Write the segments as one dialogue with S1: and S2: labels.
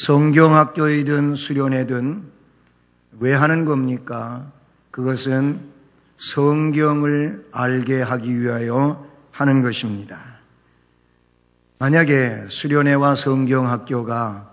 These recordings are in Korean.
S1: 성경학교이든 수련회든 왜 하는 겁니까? 그것은 성경을 알게 하기 위하여 하는 것입니다. 만약에 수련회와 성경학교가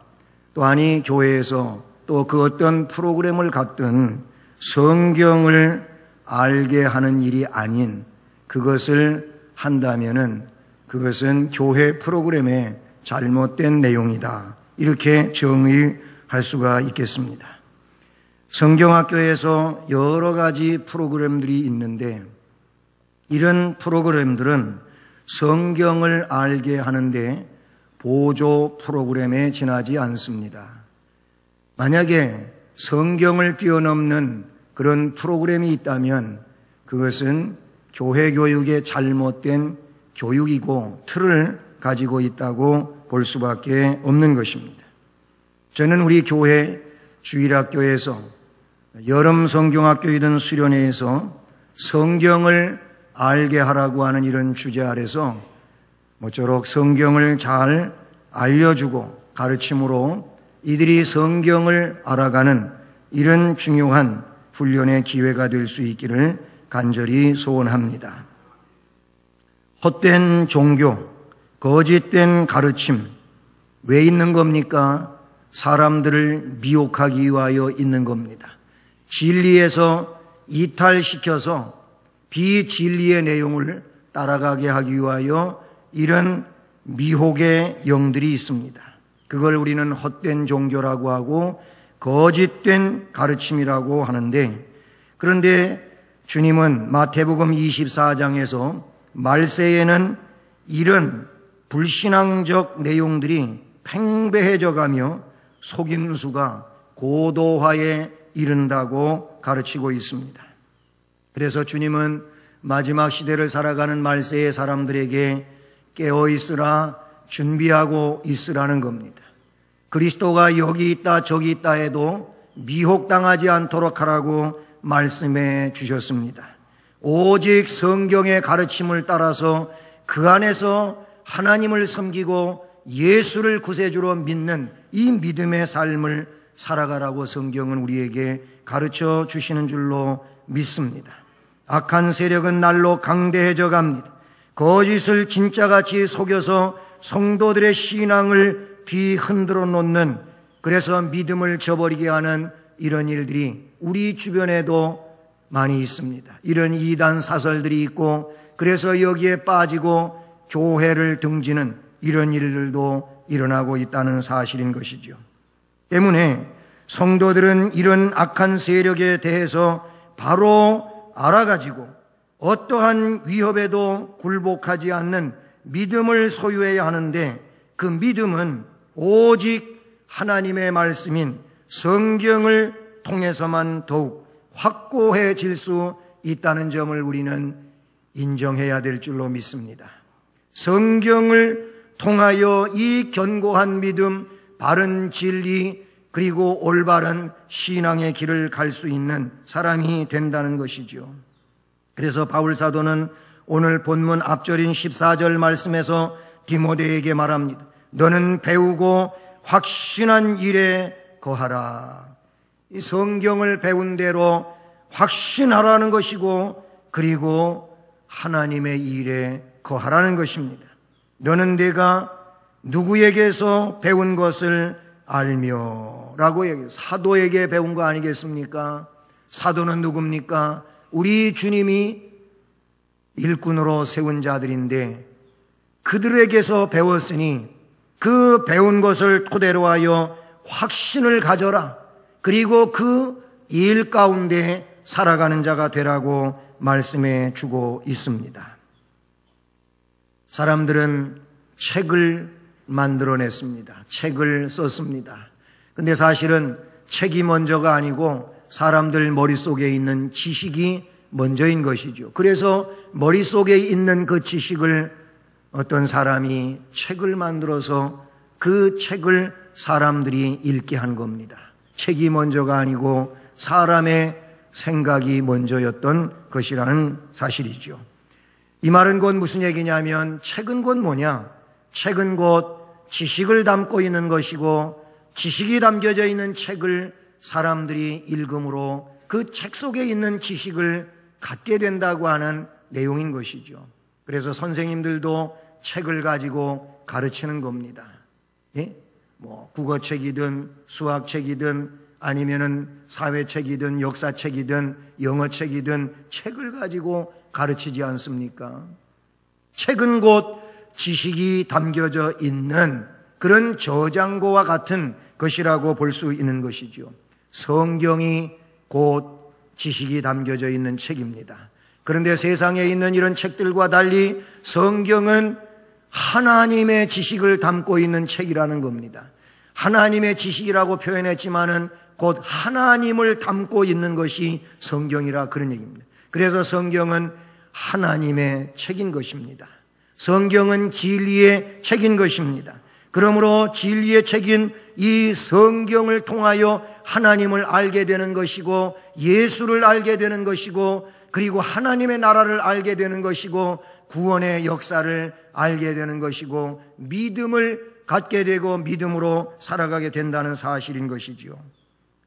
S1: 또 아니 교회에서 또 그 어떤 프로그램을 갖든 성경을 알게 하는 일이 아닌 그것을 한다면은 그것은 교회 프로그램의 잘못된 내용이다. 이렇게 정의할 수가 있겠습니다. 성경학교에서 여러 가지 프로그램들이 있는데 이런 프로그램들은 성경을 알게 하는데 보조 프로그램에 지나지 않습니다. 만약에 성경을 뛰어넘는 그런 프로그램이 있다면 그것은 교회 교육의 잘못된 교육이고 틀을 가지고 있다고 볼 수밖에 없는 것입니다. 저는 우리 교회 주일학교에서 여름 성경학교이든 수련회에서 성경을 알게 하라고 하는 이런 주제 아래서 모쪼록 성경을 잘 알려주고 가르침으로 이들이 성경을 알아가는 이런 중요한 훈련의 기회가 될 수 있기를 간절히 소원합니다. 헛된 종교, 거짓된 가르침 왜 있는 겁니까? 사람들을 미혹하기 위하여 있는 겁니다. 진리에서 이탈시켜서 비진리의 내용을 따라가게 하기 위하여 이런 미혹의 영들이 있습니다. 그걸 우리는 헛된 종교라고 하고 거짓된 가르침이라고 하는데, 그런데 주님은 마태복음 24장에서 말세에는 이런 불신앙적 내용들이 팽배해져 가며 속임수가 고도화에 이른다고 가르치고 있습니다. 그래서 주님은 마지막 시대를 살아가는 말세의 사람들에게 깨어있으라, 준비하고 있으라는 겁니다. 그리스도가 여기 있다 저기 있다 해도 미혹당하지 않도록 하라고 말씀해 주셨습니다. 오직 성경의 가르침을 따라서 그 안에서 하나님을 섬기고 예수를 구세주로 믿는 이 믿음의 삶을 살아가라고 성경은 우리에게 가르쳐 주시는 줄로 믿습니다. 악한 세력은 날로 강대해져 갑니다. 거짓을 진짜같이 속여서 성도들의 신앙을 뒤흔들어 놓는, 그래서 믿음을 저버리게 하는 이런 일들이 우리 주변에도 많이 있습니다. 이런 이단 사설들이 있고, 그래서 여기에 빠지고 교회를 등지는 이런 일들도 일어나고 있다는 사실인 것이죠. 때문에 성도들은 이런 악한 세력에 대해서 바로 알아가지고 어떠한 위협에도 굴복하지 않는 믿음을 소유해야 하는데, 그 믿음은 오직 하나님의 말씀인 성경을 통해서만 더욱 확고해질 수 있다는 점을 우리는 인정해야 될 줄로 믿습니다. 성경을 통하여 이 견고한 믿음, 바른 진리, 그리고 올바른 신앙의 길을 갈 수 있는 사람이 된다는 것이죠. 그래서 바울 사도는 오늘 본문 앞절인 14절 말씀에서 디모데에게 말합니다. 너는 배우고 확신한 일에 거하라. 이 성경을 배운 대로 확신하라는 것이고, 그리고 하나님의 일에 거하라는 것입니다. 너는 내가 누구에게서 배운 것을 알며 라고 얘기해요. 사도에게 배운 거 아니겠습니까? 사도는 누굽니까? 우리 주님이 일꾼으로 세운 자들인데 그들에게서 배웠으니 그 배운 것을 토대로 하여 확신을 가져라. 그리고 그 일 가운데 살아가는 자가 되라고 말씀해 주고 있습니다. 사람들은 책을 만들어냈습니다. 책을 썼습니다. 근데 사실은 책이 먼저가 아니고 사람들 머릿속에 있는 지식이 먼저인 것이죠. 그래서 머릿속에 있는 그 지식을 어떤 사람이 책을 만들어서 그 책을 사람들이 읽게 한 겁니다. 책이 먼저가 아니고 사람의 생각이 먼저였던 것이라는 사실이죠. 이 말은 곧 무슨 얘기냐면, 책은 곧 뭐냐? 책은 곧 지식을 담고 있는 것이고, 지식이 담겨져 있는 책을 사람들이 읽음으로 그 책 속에 있는 지식을 갖게 된다고 하는 내용인 것이죠. 그래서 선생님들도 책을 가지고 가르치는 겁니다. 예? 국어책이든 수학책이든 아니면은 사회책이든 역사책이든 영어책이든 책을 가지고 가르치지 않습니까? 책은 곧 지식이 담겨져 있는 그런 저장고와 같은 것이라고 볼 수 있는 것이죠. 성경이 곧 지식이 담겨져 있는 책입니다. 그런데 세상에 있는 이런 책들과 달리 성경은 하나님의 지식을 담고 있는 책이라는 겁니다. 하나님의 지식이라고 표현했지만은 곧 하나님을 담고 있는 것이 성경이라 그런 얘기입니다. 그래서 성경은 하나님의 책인 것입니다. 성경은 진리의 책인 것입니다. 그러므로 진리의 책인 이 성경을 통하여 하나님을 알게 되는 것이고 예수를 알게 되는 것이고 그리고 하나님의 나라를 알게 되는 것이고 구원의 역사를 알게 되는 것이고 믿음을 갖게 되고 믿음으로 살아가게 된다는 사실인 것이죠.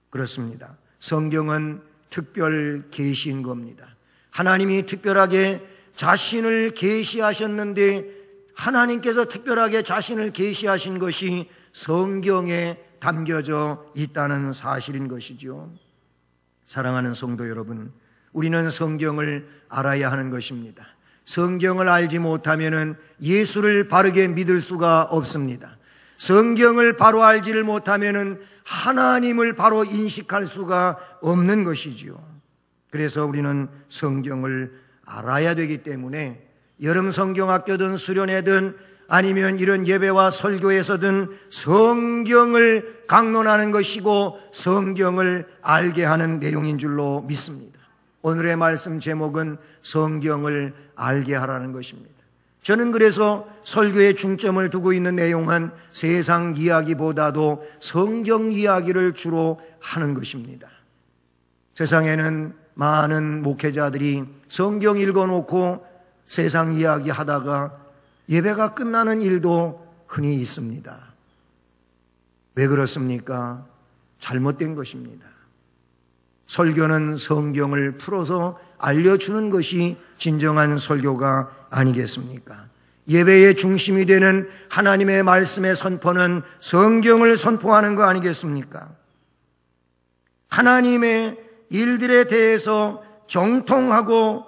S1: 그렇습니다. 성경은 특별 계시인 겁니다. 하나님이 특별하게 자신을 계시하셨는데 하나님께서 특별하게 자신을 계시하신 것이 성경에 담겨져 있다는 사실인 것이죠. 사랑하는 성도 여러분, 우리는 성경을 알아야 하는 것입니다. 성경을 알지 못하면 예수를 바르게 믿을 수가 없습니다. 성경을 바로 알지를 못하면 하나님을 바로 인식할 수가 없는 것이지요. 그래서 우리는 성경을 알아야 되기 때문에 여름 성경학교든 수련회든 아니면 이런 예배와 설교에서든 성경을 강론하는 것이고 성경을 알게 하는 내용인 줄로 믿습니다. 오늘의 말씀 제목은 성경을 알게 하라는 것입니다. 저는 그래서 설교에 중점을 두고 있는 내용은 세상 이야기보다도 성경 이야기를 주로 하는 것입니다. 세상에는 많은 목회자들이 성경 읽어놓고 세상 이야기 하다가 예배가 끝나는 일도 흔히 있습니다. 왜 그렇습니까? 잘못된 것입니다. 설교는 성경을 풀어서 알려주는 것이 진정한 설교가 아니겠습니까? 예배의 중심이 되는 하나님의 말씀의 선포는 성경을 선포하는 거 아니겠습니까? 하나님의 일들에 대해서 정통하고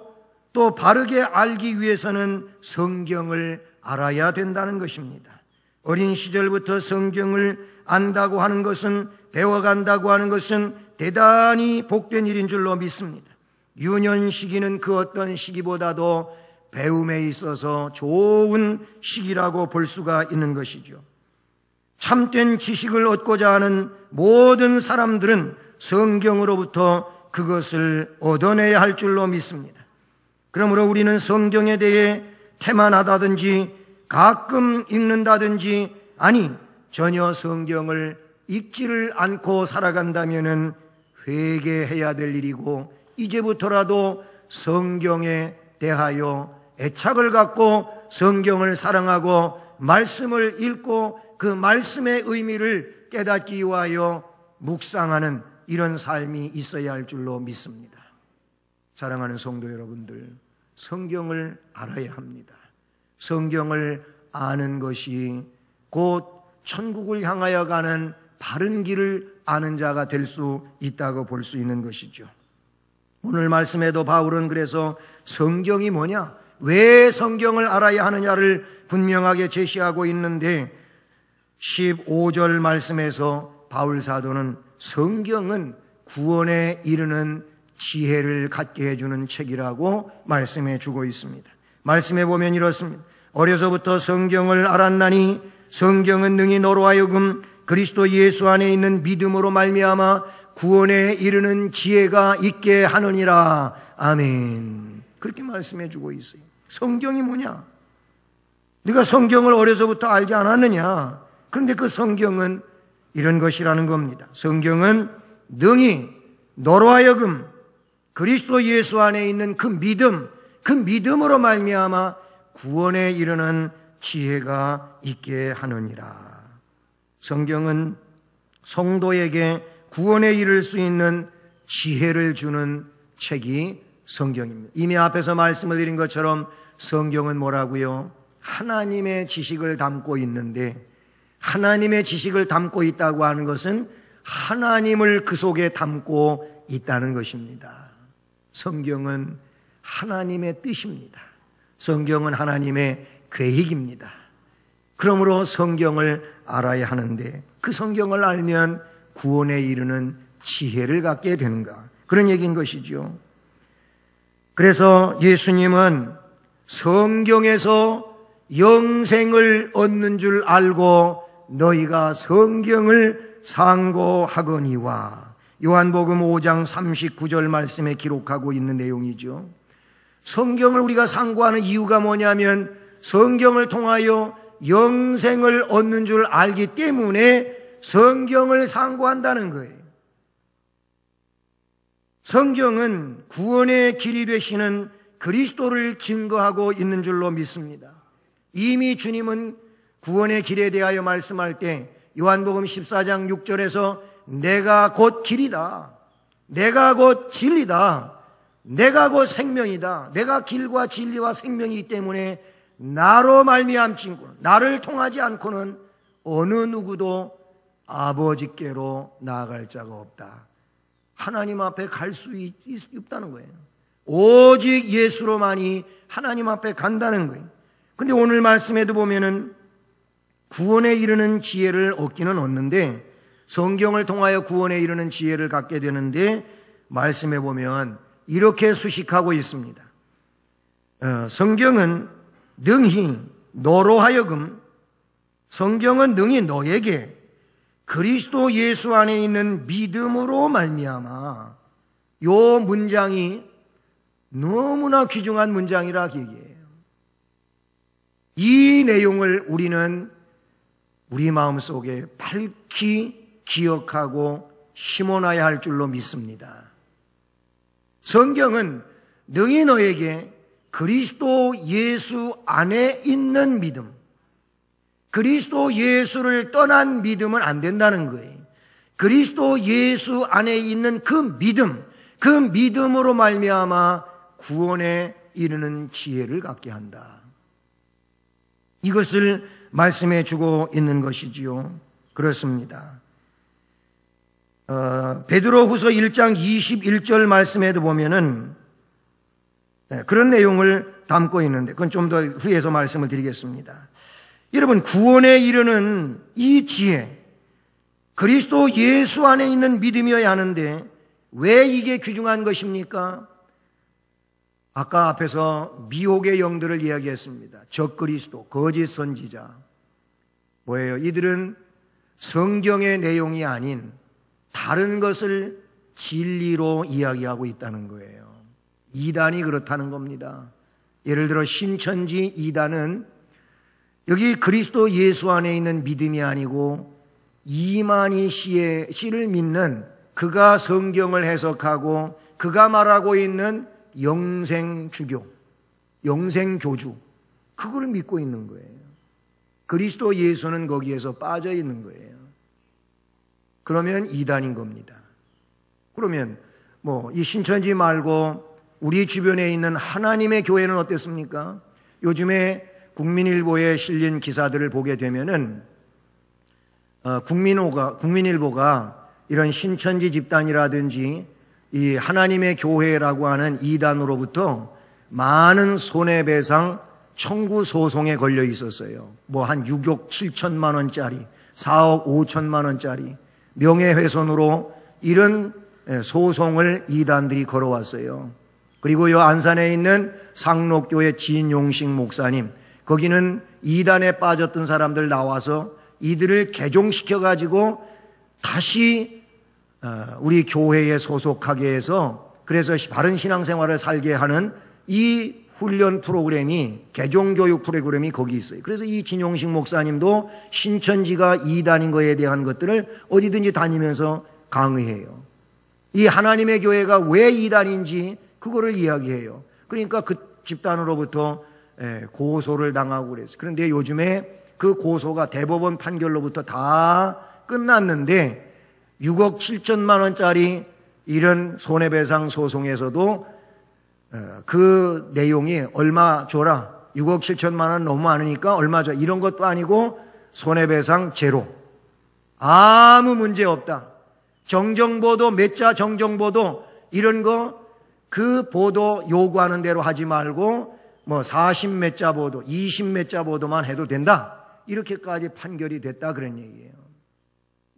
S1: 또 바르게 알기 위해서는 성경을 알아야 된다는 것입니다. 어린 시절부터 성경을 안다고 하는 것은, 배워간다고 하는 것은 대단히 복된 일인 줄로 믿습니다. 유년 시기는 그 어떤 시기보다도 배움에 있어서 좋은 시기라고 볼 수가 있는 것이죠. 참된 지식을 얻고자 하는 모든 사람들은 성경으로부터 그것을 얻어내야 할 줄로 믿습니다. 그러므로 우리는 성경에 대해 태만하다든지 가끔 읽는다든지 아니 전혀 성경을 읽지를 않고 살아간다면 회개해야 될 일이고 이제부터라도 성경에 대하여 애착을 갖고 성경을 사랑하고 말씀을 읽고 그 말씀의 의미를 깨닫기 위하여 묵상하는 이런 삶이 있어야 할 줄로 믿습니다. 사랑하는 성도 여러분들, 성경을 알아야 합니다. 성경을 아는 것이 곧 천국을 향하여 가는 바른 길을 아는 자가 될 수 있다고 볼 수 있는 것이죠. 오늘 말씀에도 바울은 그래서 성경이 뭐냐, 왜 성경을 알아야 하느냐를 분명하게 제시하고 있는데 15절 말씀에서 바울 사도는 성경은 구원에 이르는 지혜를 갖게 해주는 책이라고 말씀해 주고 있습니다. 말씀해 보면 이렇습니다. 어려서부터 성경을 알았나니 성경은 능히 너로 하여금 그리스도 예수 안에 있는 믿음으로 말미암아 구원에 이르는 지혜가 있게 하느니라. 아멘. 그렇게 말씀해 주고 있어요. 성경이 뭐냐? 네가 성경을 어려서부터 알지 않았느냐? 그런데 그 성경은 이런 것이라는 겁니다. 성경은 능히 너로 하여금 그리스도 예수 안에 있는 그 믿음, 그 믿음으로 말미암아 구원에 이르는 지혜가 있게 하느니라. 성경은 성도에게 구원에 이를 수 있는 지혜를 주는 책이 성경입니다. 이미 앞에서 말씀을 드린 것처럼 성경은 뭐라고요? 하나님의 지식을 담고 있는데, 하나님의 지식을 담고 있다고 하는 것은 하나님을 그 속에 담고 있다는 것입니다. 성경은 하나님의 뜻입니다. 성경은 하나님의 계획입니다. 그러므로 성경을 알아야 하는데, 그 성경을 알면 구원에 이르는 지혜를 갖게 되는가, 그런 얘기인 것이죠. 그래서 예수님은 성경에서 영생을 얻는 줄 알고 너희가 성경을 상고하거니와, 요한복음 5장 39절 말씀에 기록하고 있는 내용이죠. 성경을 우리가 상고하는 이유가 뭐냐면 성경을 통하여 영생을 얻는 줄 알기 때문에 성경을 상고한다는 거예요. 성경은 구원의 길이 되시는 그리스도를 증거하고 있는 줄로 믿습니다. 이미 주님은 구원의 길에 대하여 말씀할 때 요한복음 14장 6절에서 내가 곧 길이다, 내가 곧 진리다, 내가 곧 생명이다, 내가 길과 진리와 생명이기 때문에 나로 말미암지고 나를 통하지 않고는 어느 누구도 아버지께로 나아갈 자가 없다. 하나님 앞에 갈 수 없다는 거예요. 오직 예수로만이 하나님 앞에 간다는 거예요. 근데 오늘 말씀에도 보면은 구원에 이르는 지혜를 얻기는 얻는데, 성경을 통하여 구원에 이르는 지혜를 갖게 되는데, 말씀에 보면 이렇게 수식하고 있습니다. 성경은 능히 너로 하여금, 성경은 능히 너에게 그리스도 예수 안에 있는 믿음으로 말미암아, 요 문장이 너무나 귀중한 문장이라 얘기해요. 이 내용을 우리는 우리 마음속에 밝히 기억하고 심어놔야 할 줄로 믿습니다. 성경은 능히 너에게 그리스도 예수 안에 있는 믿음, 그리스도 예수를 떠난 믿음은 안 된다는 거예요. 그리스도 예수 안에 있는 그 믿음, 그 믿음으로 말미암아 구원에 이르는 지혜를 갖게 한다. 이것을 말씀해 주고 있는 것이지요. 그렇습니다. 베드로후서 1장 21절 말씀에도 보면은 그런 내용을 담고 있는데, 그건 좀 더 후에서 말씀을 드리겠습니다. 여러분, 구원에 이르는 이 지혜, 그리스도 예수 안에 있는 믿음이어야 하는데 왜 이게 귀중한 것입니까? 아까 앞에서 미혹의 영들을 이야기했습니다. 적그리스도, 거짓 선지자. 뭐예요? 이들은 성경의 내용이 아닌 다른 것을 진리로 이야기하고 있다는 거예요. 이단이 그렇다는 겁니다. 예를 들어 신천지 이단은 여기 그리스도 예수 안에 있는 믿음이 아니고 이만희 씨를 믿는, 그가 성경을 해석하고 그가 말하고 있는 영생주교, 영생교주, 그걸 믿고 있는 거예요. 그리스도 예수는 거기에서 빠져 있는 거예요. 그러면 이단인 겁니다. 그러면 이 신천지 말고 우리 주변에 있는 하나님의 교회는 어땠습니까? 요즘에 국민일보에 실린 기사들을 보게 되면은 국민일보가 이런 신천지 집단이라든지 이 하나님의 교회라고 하는 이단으로부터 많은 손해배상 청구 소송에 걸려 있었어요. 한 6억 7천만 원짜리, 4억 5천만 원짜리 명예훼손으로 이런 소송을 이단들이 걸어왔어요. 그리고 요 안산에 있는 상록교회 진용식 목사님, 거기는 이단에 빠졌던 사람들 나와서 이들을 개종시켜가지고 다시 우리 교회에 소속하게 해서, 그래서 바른 신앙생활을 살게 하는 이 훈련 프로그램이, 개종교육 프로그램이 거기 있어요. 그래서 이 진용식 목사님도 신천지가 이단인 거에 대한 것들을 어디든지 다니면서 강의해요. 이 하나님의 교회가 왜 이단인지 그거를 이야기해요. 그러니까 그 집단으로부터 고소를 당하고 그랬어요. 그런데 요즘에 그 고소가 대법원 판결로부터 다 끝났는데 6억 7천만 원짜리 이런 손해배상 소송에서도 그 내용이 얼마 줘라, 6억 7천만 원 너무 많으니까 얼마 줘, 이런 것도 아니고 손해배상 제로, 아무 문제 없다. 정정보도, 몇 자 정정보도 이런 거 그 보도 요구하는 대로 하지 말고 뭐 40 몇 자 보도, 20 몇 자 보도만 해도 된다, 이렇게까지 판결이 됐다 그런 얘기예요.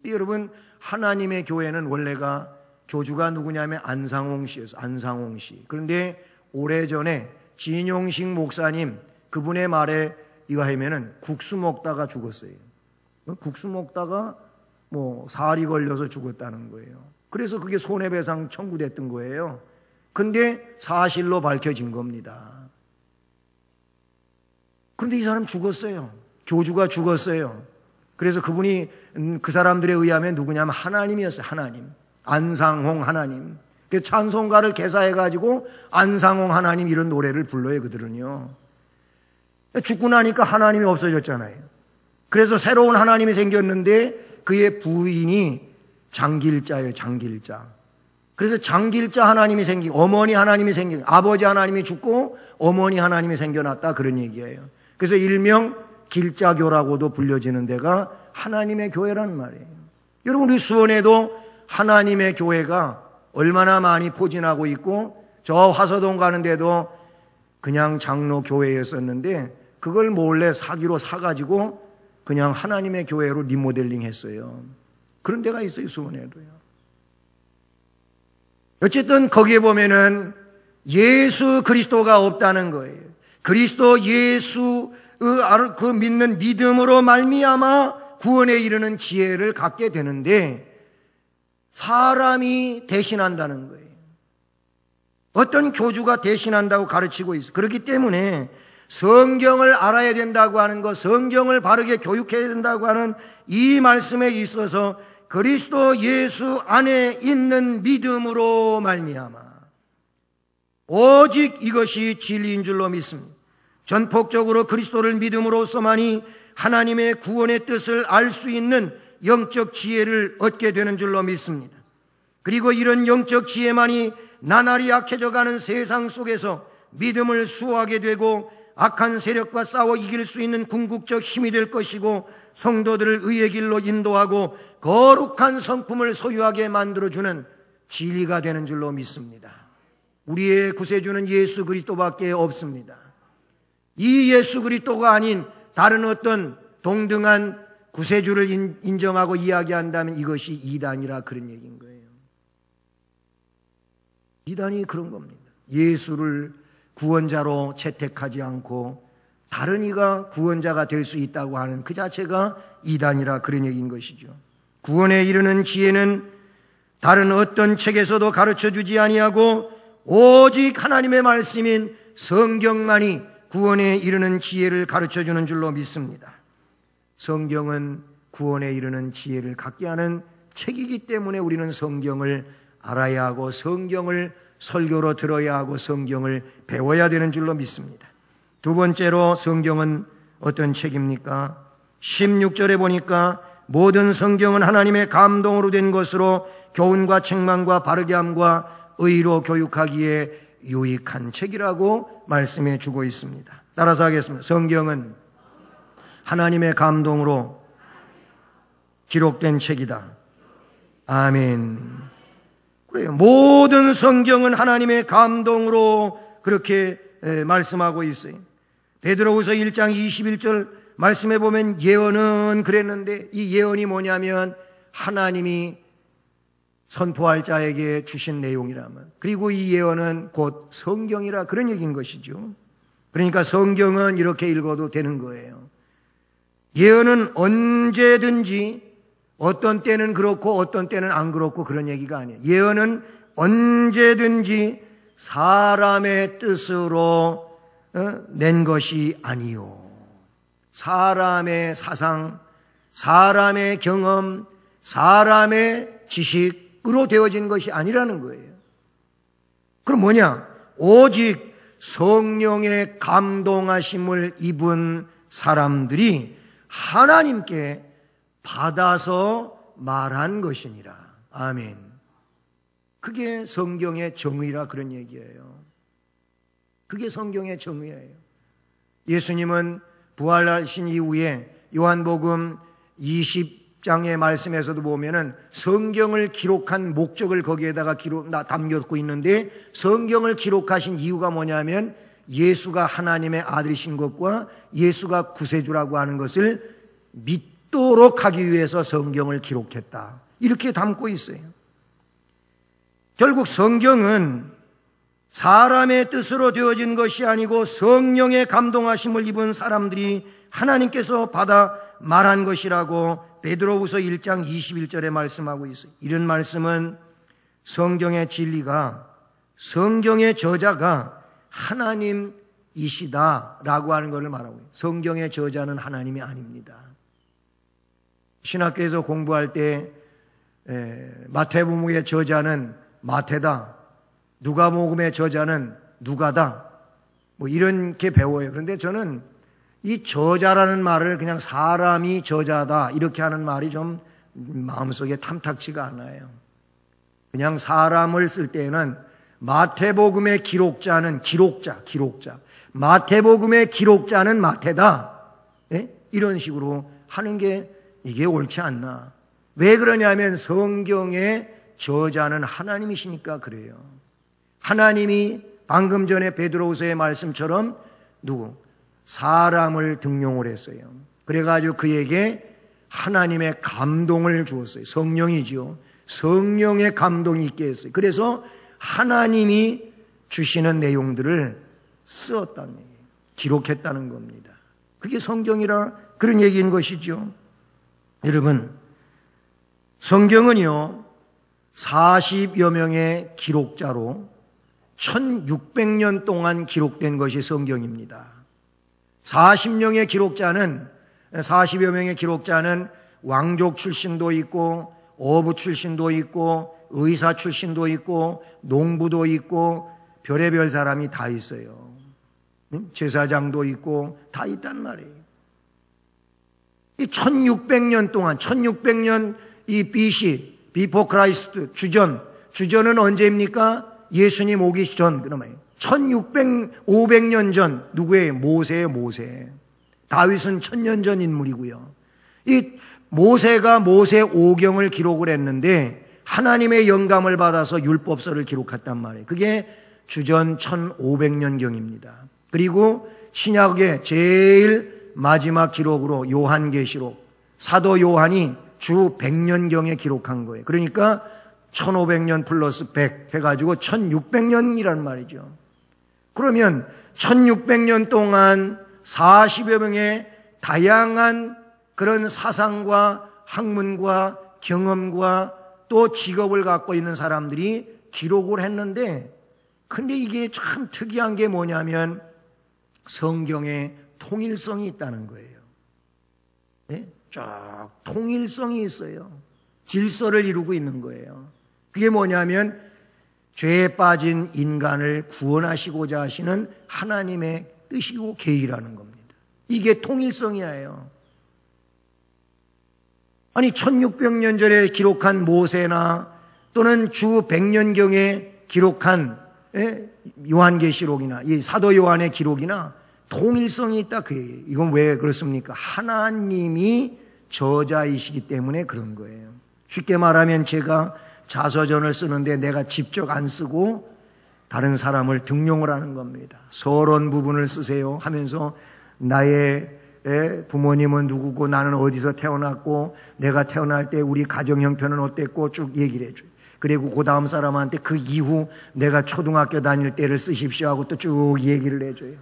S1: 여러분, 하나님의 교회는 원래가 교주가 누구냐면 안상홍 씨였어요. 안상홍 씨. 그런데 오래전에 진용식 목사님, 그분의 말에 이거 하면은 국수 먹다가 죽었어요. 국수 먹다가 뭐 살이 걸려서 죽었다는 거예요. 그래서 그게 손해배상 청구됐던 거예요. 근데 사실로 밝혀진 겁니다. 근데 이 사람 죽었어요. 교주가 죽었어요. 그래서 그분이 그 사람들에 의하면 누구냐면 하나님이었어요. 하나님. 안상홍 하나님. 그 찬송가를 개사해가지고 안상홍 하나님 이런 노래를 불러요, 그들은요. 죽고 나니까 하나님이 없어졌잖아요. 그래서 새로운 하나님이 생겼는데 그의 부인이 장길자예요, 장길자. 그래서 장길자 하나님이 생기고 어머니 하나님이 생기고 아버지 하나님이 죽고 어머니 하나님이 생겨났다, 그런 얘기예요. 그래서 일명 길자교라고도 불려지는 데가 하나님의 교회란 말이에요. 여러분, 우리 수원에도 하나님의 교회가 얼마나 많이 포진하고 있고, 저 화서동 가는데도 그냥 장로 교회였었는데 그걸 몰래 사기로 사가지고 그냥 하나님의 교회로 리모델링 했어요. 그런 데가 있어요, 수원에도요. 어쨌든 거기에 보면은 예수 그리스도가 없다는 거예요. 그리스도 예수 그 믿는 믿음으로 말미암아 구원에 이르는 지혜를 갖게 되는데 사람이 대신한다는 거예요. 어떤 교주가 대신한다고 가르치고 있어요. 그렇기 때문에 성경을 알아야 된다고 하는 것, 성경을 바르게 교육해야 된다고 하는 이 말씀에 있어서 그리스도 예수 안에 있는 믿음으로 말미암아 오직 이것이 진리인 줄로 믿습니다. 전폭적으로 그리스도를 믿음으로써만이 하나님의 구원의 뜻을 알 수 있는 영적 지혜를 얻게 되는 줄로 믿습니다. 그리고 이런 영적 지혜만이 나날이 약해져가는 세상 속에서 믿음을 수호하게 되고 악한 세력과 싸워 이길 수 있는 궁극적 힘이 될 것이고, 성도들을 의의 길로 인도하고 거룩한 성품을 소유하게 만들어주는 진리가 되는 줄로 믿습니다. 우리의 구세주는 예수 그리스도밖에 없습니다. 이 예수 그리스도가 아닌 다른 어떤 동등한 구세주를 인정하고 이야기한다면 이것이 이단이라, 그런 얘기인 거예요. 이단이 그런 겁니다. 예수를 구원자로 채택하지 않고 다른 이가 구원자가 될 수 있다고 하는 그 자체가 이단이라, 그런 얘기인 것이죠. 구원에 이르는 지혜는 다른 어떤 책에서도 가르쳐주지 아니하고 오직 하나님의 말씀인 성경만이 구원에 이르는 지혜를 가르쳐주는 줄로 믿습니다. 성경은 구원에 이르는 지혜를 갖게 하는 책이기 때문에 우리는 성경을 알아야 하고 성경을 설교로 들어야 하고 성경을 배워야 되는 줄로 믿습니다. 두 번째로 성경은 어떤 책입니까? 16절에 보니까 모든 성경은 하나님의 감동으로 된 것으로 교훈과 책망과 바르게 함과 의로 교육하기에 유익한 책이라고 말씀해 주고 있습니다. 따라서 하겠습니다. 성경은 하나님의 감동으로 기록된 책이다. 아멘. 그래요. 모든 성경은 하나님의 감동으로 그렇게 말씀하고 있어요. 베드로후서 1장 21절 말씀해 보면 예언은 그랬는데, 이 예언이 뭐냐면 하나님이 선포할 자에게 주신 내용이라면, 그리고 이 예언은 곧 성경이라, 그런 얘기인 것이죠. 그러니까 성경은 이렇게 읽어도 되는 거예요. 예언은 언제든지 어떤 때는 그렇고 어떤 때는 안 그렇고 그런 얘기가 아니에요. 예언은 언제든지 사람의 뜻으로 낸 것이 아니요, 사람의 사상, 사람의 경험, 사람의 지식으로 되어진 것이 아니라는 거예요. 그럼 뭐냐? 오직 성령의 감동하심을 입은 사람들이 하나님께 받아서 말한 것이니라. 아멘. 그게 성경의 정의라 그런 얘기예요. 그게 성경의 정의예요. 예수님은 부활하신 이후에 요한복음 20장의 말씀에서도 보면은 성경을 기록한 목적을 거기에다가 담겼고 있는데, 성경을 기록하신 이유가 뭐냐면 예수가 하나님의 아들이신 것과 예수가 구세주라고 하는 것을 믿도록 하기 위해서 성경을 기록했다, 이렇게 담고 있어요. 결국 성경은 사람의 뜻으로 되어진 것이 아니고 성령의 감동하심을 입은 사람들이 하나님께서 받아 말한 것이라고 베드로후서 1장 21절에 말씀하고 있어요. 이런 말씀은 성경의 진리가, 성경의 저자가 하나님이시다라고 하는 것을 말하고 있어요. 성경의 저자는 하나님이 아닙니다. 신학교에서 공부할 때 마태복음의 저자는 마태다, 누가복음의 저자는 누가다, 뭐 이렇게 배워요. 그런데 저는 이 저자라는 말을 그냥 사람이 저자다 이렇게 하는 말이 좀 마음속에 탐탁치가 않아요. 그냥 사람을 쓸 때에는 마태복음의 기록자는 기록자, 마태복음의 기록자는 마태다, 이런 식으로 하는 게 이게 옳지 않나. 왜 그러냐면 성경의 저자는 하나님이시니까 그래요. 하나님이 방금 전에 베드로후서의 말씀처럼 사람을 등용을 했어요. 그래가지고 그에게 하나님의 감동을 주었어요. 성령이죠. 성령의 감동이 있게 했어요. 그래서 하나님이 주시는 내용들을 쓰었다는 얘기예요. 기록했다는 겁니다. 그게 성경이라 그런 얘기인 것이죠. 여러분, 성경은요 40여 명의 기록자로 1600년 동안 기록된 것이 성경입니다. 40여 명의 기록자는 왕족 출신도 있고 어부 출신도 있고 의사 출신도 있고 농부도 있고 별의별 사람이 다 있어요. 제사장도 있고 다 있단 말이에요. 이 1600년 동안, 1600년 이 BC, 비포 크라이스트, 주전은 언제입니까? 예수님 오기 전, 그러면 500년 전, 누구예요? 모세예요, 모세. 다윗은 1000년 전 인물이고요. 이 모세가 모세 오경을 기록을 했는데 하나님의 영감을 받아서 율법서를 기록했단 말이에요. 그게 주전 1500년경입니다. 그리고 신약의 제일 마지막 기록으로 요한계시록, 사도 요한이 주 100년경에 기록한 거예요. 그러니까 1500년 플러스 100 해가지고 1600년이란 말이죠. 그러면 1600년 동안 40여 명의 다양한 그런 사상과 학문과 경험과 또 직업을 갖고 있는 사람들이 기록을 했는데, 근데 이게 참 특이한 게 뭐냐면 성경에 통일성이 있다는 거예요. 네? 쫙 통일성이 있어요. 질서를 이루고 있는 거예요. 그게 뭐냐면 죄에 빠진 인간을 구원하시고자 하시는 하나님의 뜻이고 계획이라는 겁니다. 이게 통일성이에요. 아니 1600년 전에 기록한 모세나 또는 주 100년경에 기록한 요한계시록이나 이 사도 요한의 기록이나 통일성이 있다 그 얘기예요. 이건 왜 그렇습니까? 하나님이 저자이시기 때문에 그런 거예요. 쉽게 말하면 제가 자서전을 쓰는데 내가 직접 안 쓰고 다른 사람을 등용을 하는 겁니다. 서론 부분을 쓰세요 하면서 나의 부모님은 누구고 나는 어디서 태어났고 내가 태어날 때 우리 가정 형편은 어땠고 쭉 얘기를 해줘요. 그리고 그 다음 사람한테 그 이후 내가 초등학교 다닐 때를 쓰십시오 하고 또 쭉 얘기를 해줘요.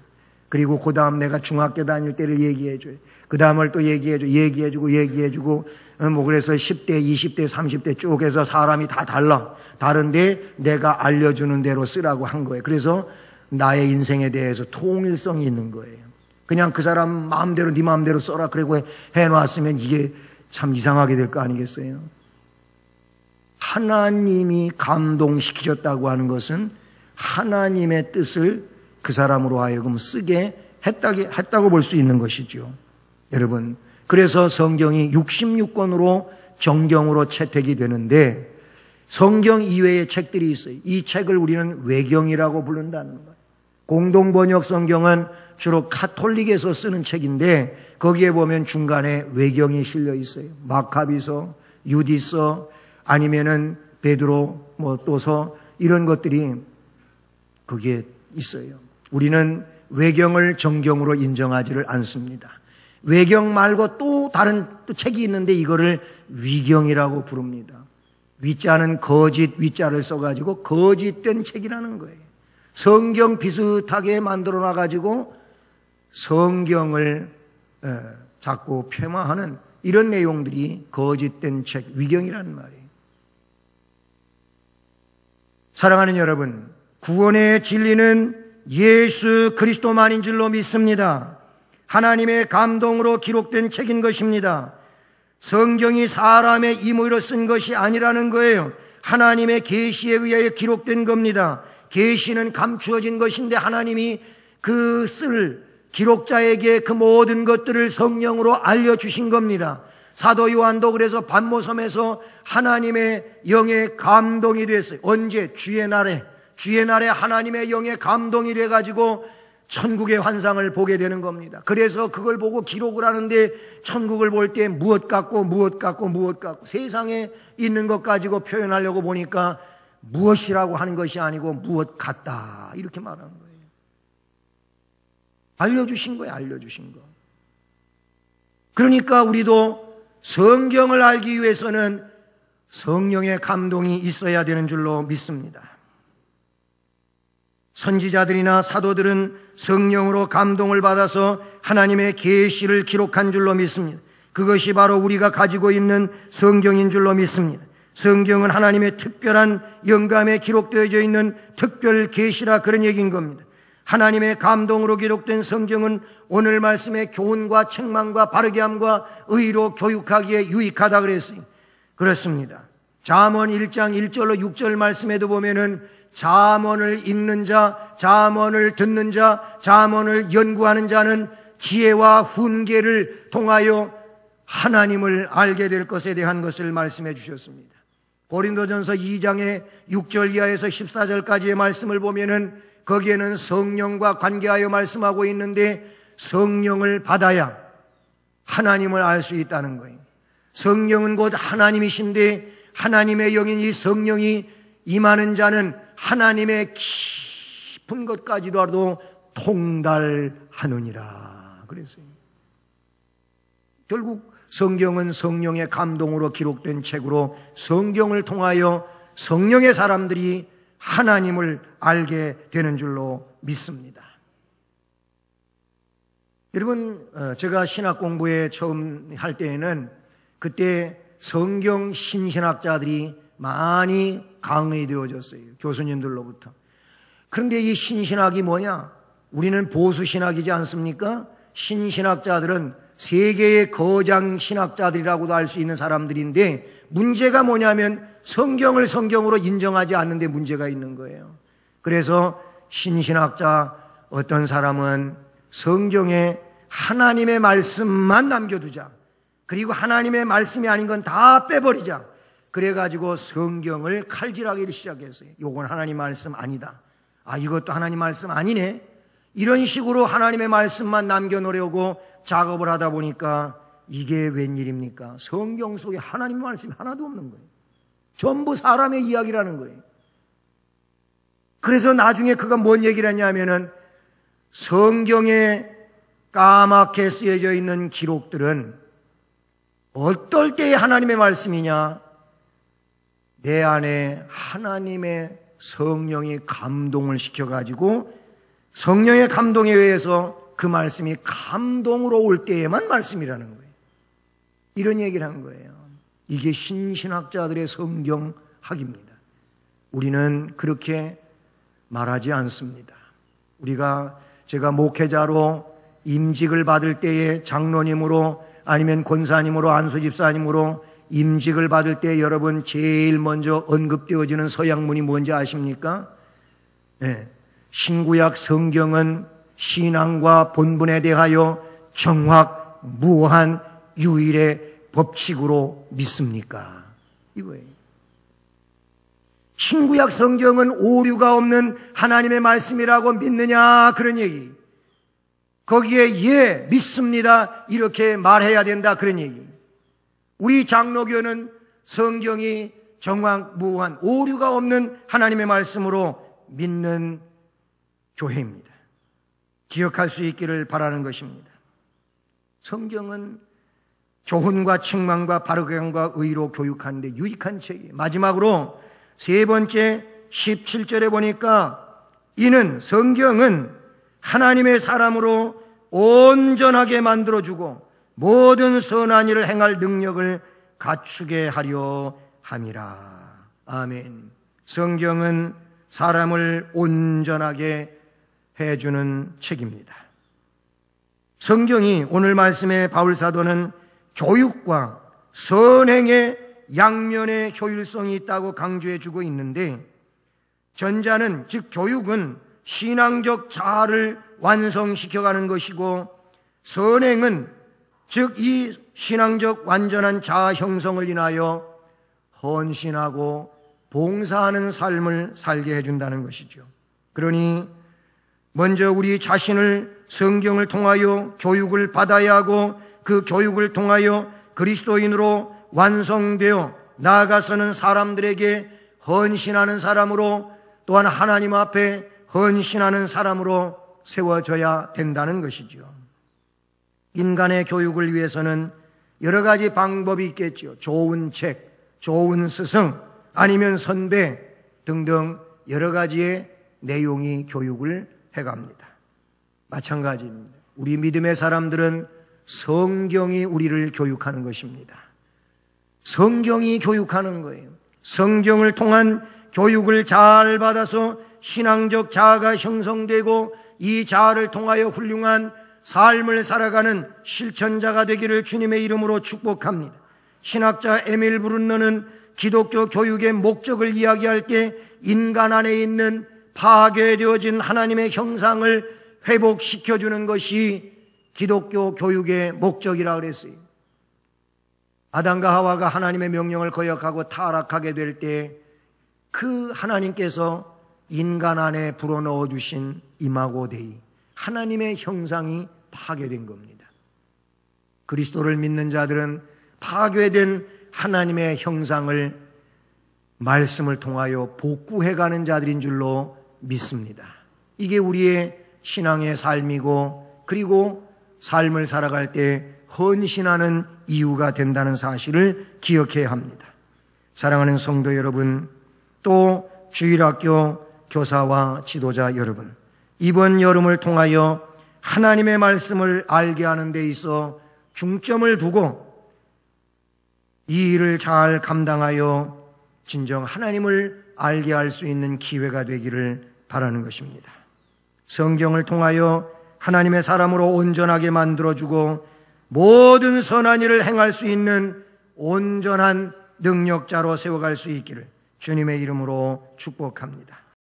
S1: 그리고 그 다음 내가 중학교 다닐 때를 얘기해줘요. 그 다음을 또 얘기해주고 뭐 그래서 10대, 20대, 30대 쭉 해서 사람이 다 다른데 내가 알려주는 대로 쓰라고 한 거예요. 그래서 나의 인생에 대해서 통일성이 있는 거예요. 그냥 그 사람 마음대로 네 마음대로 써라 그리고 해놨으면 이게 참 이상하게 될 거 아니겠어요? 하나님이 감동시키셨다고 하는 것은 하나님의 뜻을 그 사람으로 하여금 쓰게 했다고 볼 수 있는 것이죠. 여러분, 그래서 성경이 66권으로 정경으로 채택이 되는데 성경 이외의 책들이 있어요. 이 책을 우리는 외경이라고 부른다는 거예요. 공동번역 성경은 주로 카톨릭에서 쓰는 책인데 거기에 보면 중간에 외경이 실려 있어요. 마카비서, 유디서, 아니면은 베드로 또서 이런 것들이 거기에 있어요. 우리는 외경을 정경으로 인정하지를 않습니다. 외경 말고 또 다른 책이 있는데 이거를 위경이라고 부릅니다. 위자는 거짓 위자를 써가지고 거짓된 책이라는 거예요. 성경 비슷하게 만들어 놔가지고 성경을 자꾸 폄하하는 이런 내용들이 거짓된 책, 위경이라는 말이에요. 사랑하는 여러분, 구원의 진리는 예수 그리스도만인 줄로 믿습니다. 하나님의 감동으로 기록된 책인 것입니다. 성경이 사람의 임의로 쓴 것이 아니라는 거예요. 하나님의 계시에 의하여 기록된 겁니다. 계시는 감추어진 것인데 하나님이 그 쓸 기록자에게 그 모든 것들을 성령으로 알려주신 겁니다. 사도 요한도 그래서 반모섬에서 하나님의 영의 감동이 됐어요. 언제? 주의 날에 하나님의 영의 감동이 돼가지고 천국의 환상을 보게 되는 겁니다. 그래서 그걸 보고 기록을 하는데 천국을 볼 때 무엇 같고 세상에 있는 것 가지고 표현하려고 보니까 무엇이라고 하는 것이 아니고 무엇 같다 이렇게 말하는 거예요. 알려주신 거예요. 알려주신 거. 그러니까 우리도 성경을 알기 위해서는 성령의 감동이 있어야 되는 줄로 믿습니다. 선지자들이나 사도들은 성령으로 감동을 받아서 하나님의 계시를 기록한 줄로 믿습니다. 그것이 바로 우리가 가지고 있는 성경인 줄로 믿습니다. 성경은 하나님의 특별한 영감에 기록되어져 있는 특별 계시라 그런 얘기인 겁니다. 하나님의 감동으로 기록된 성경은 오늘 말씀의 교훈과 책망과 바르게 함과 의로 교육하기에 유익하다 그랬어요. 그렇습니다. 잠언 1장 1절로 6절 말씀에도 보면은 잠언을 읽는 자, 잠언을 듣는 자, 잠언을 연구하는 자는 지혜와 훈계를 통하여 하나님을 알게 될 것에 대한 것을 말씀해 주셨습니다. 고린도전서 2장의 6절 이하에서 14절까지의 말씀을 보면은 거기에는 성령과 관계하여 말씀하고 있는데 성령을 받아야 하나님을 알 수 있다는 거예요. 성령은 곧 하나님이신데 하나님의 영인 이 성령이 임하는 자는 하나님의 깊은 것까지도 통달하느니라 그랬어요. 결국 성경은 성령의 감동으로 기록된 책으로 성경을 통하여 성령의 사람들이 하나님을 알게 되는 줄로 믿습니다. 여러분, 제가 신학 공부에 처음 할 때에는 그때 성경 신신학자들이 많이 강의되어졌어요. 교수님들로부터. 그런데 이 신신학이 뭐냐? 우리는 보수신학이지 않습니까? 신신학자들은 세계의 거장 신학자들이라고도 할 수 있는 사람들인데 문제가 뭐냐면 성경을 성경으로 인정하지 않는데 문제가 있는 거예요. 그래서 신신학자 어떤 사람은 성경에 하나님의 말씀만 남겨두자. 그리고 하나님의 말씀이 아닌 건 다 빼버리자. 그래가지고 성경을 칼질하기 시작했어요. 요건 하나님 말씀 아니다. 아, 이것도 하나님 말씀 아니네. 이런 식으로 하나님의 말씀만 남겨놓으려고 작업을 하다 보니까 이게 웬일입니까? 성경 속에 하나님의 말씀이 하나도 없는 거예요. 전부 사람의 이야기라는 거예요. 그래서 나중에 그가 뭔 얘기를 했냐면은 성경에 까맣게 쓰여져 있는 기록들은 어떨 때의 하나님의 말씀이냐? 내 안에 하나님의 성령이 감동을 시켜가지고 성령의 감동에 의해서 그 말씀이 감동으로 올 때에만 말씀이라는 거예요. 이런 얘기를 한 거예요. 이게 신신학자들의 성경학입니다. 우리는 그렇게 말하지 않습니다. 제가 목회자로 임직을 받을 때에 장로님으로 아니면 권사님으로 안수집사님으로 임직을 받을 때 여러분 제일 먼저 언급되어지는 서양문이 뭔지 아십니까? 네. 신구약 성경은 신앙과 본분에 대하여 정확, 무한, 유일의 법칙으로 믿습니까? 이거예요. 신구약 성경은 오류가 없는 하나님의 말씀이라고 믿느냐? 그런 얘기. 거기에 예, 믿습니다. 이렇게 말해야 된다. 그런 얘기. 우리 장로교는 성경이 정확무한 오류가 없는 하나님의 말씀으로 믿는 교회입니다. 기억할 수 있기를 바라는 것입니다. 성경은 교훈과 책망과 바르게함과 의로 교육하는데 유익한 책이에요. 마지막으로 세 번째 17절에 보니까 이는 성경은 하나님의 사람으로 온전하게 만들어주고 모든 선한 일을 행할 능력을 갖추게 하려 함이라. 아멘. 성경은 사람을 온전하게 해주는 책입니다. 성경이 오늘 말씀의 바울사도는 교육과 선행의 양면의 효율성이 있다고 강조해주고 있는데, 전자는 즉 교육은 신앙적 자아를 완성시켜가는 것이고, 선행은 즉 이 신앙적 완전한 자아 형성을 인하여 헌신하고 봉사하는 삶을 살게 해준다는 것이죠. 그러니 먼저 우리 자신을 성경을 통하여 교육을 받아야 하고, 그 교육을 통하여 그리스도인으로 완성되어 나아가서는 사람들에게 헌신하는 사람으로, 또한 하나님 앞에 헌신하는 사람으로 세워져야 된다는 것이죠. 인간의 교육을 위해서는 여러 가지 방법이 있겠죠. 좋은 책, 좋은 스승, 아니면 선배 등등 여러 가지의 내용이 교육을 해갑니다. 마찬가지입니다. 우리 믿음의 사람들은 성경이 우리를 교육하는 것입니다. 성경이 교육하는 거예요. 성경을 통한 교육을 잘 받아서 신앙적 자아가 형성되고 이 자아를 통하여 훌륭한 삶을 살아가는 실천자가 되기를 주님의 이름으로 축복합니다. 신학자 에밀 브룬너는 기독교 교육의 목적을 이야기할 때 인간 안에 있는 파괴되어진 하나님의 형상을 회복시켜주는 것이 기독교 교육의 목적이라고 그랬어요. 아담과 하와가 하나님의 명령을 거역하고 타락하게 될 때 그 하나님께서 인간 안에 불어넣어 주신 이마고 데이, 하나님의 형상이 파괴된 겁니다. 그리스도를 믿는 자들은 파괴된 하나님의 형상을 말씀을 통하여 복구해가는 자들인 줄로 믿습니다. 이게 우리의 신앙의 삶이고, 그리고 삶을 살아갈 때 헌신하는 이유가 된다는 사실을 기억해야 합니다. 사랑하는 성도 여러분, 또 주일학교 교사와 지도자 여러분, 이번 여름을 통하여 하나님의 말씀을 알게 하는 데 있어 중점을 두고 이 일을 잘 감당하여 진정 하나님을 알게 할 수 있는 기회가 되기를 바라는 것입니다. 성경을 통하여 하나님의 사람으로 온전하게 만들어주고 모든 선한 일을 행할 수 있는 온전한 능력자로 세워갈 수 있기를 주님의 이름으로 축복합니다.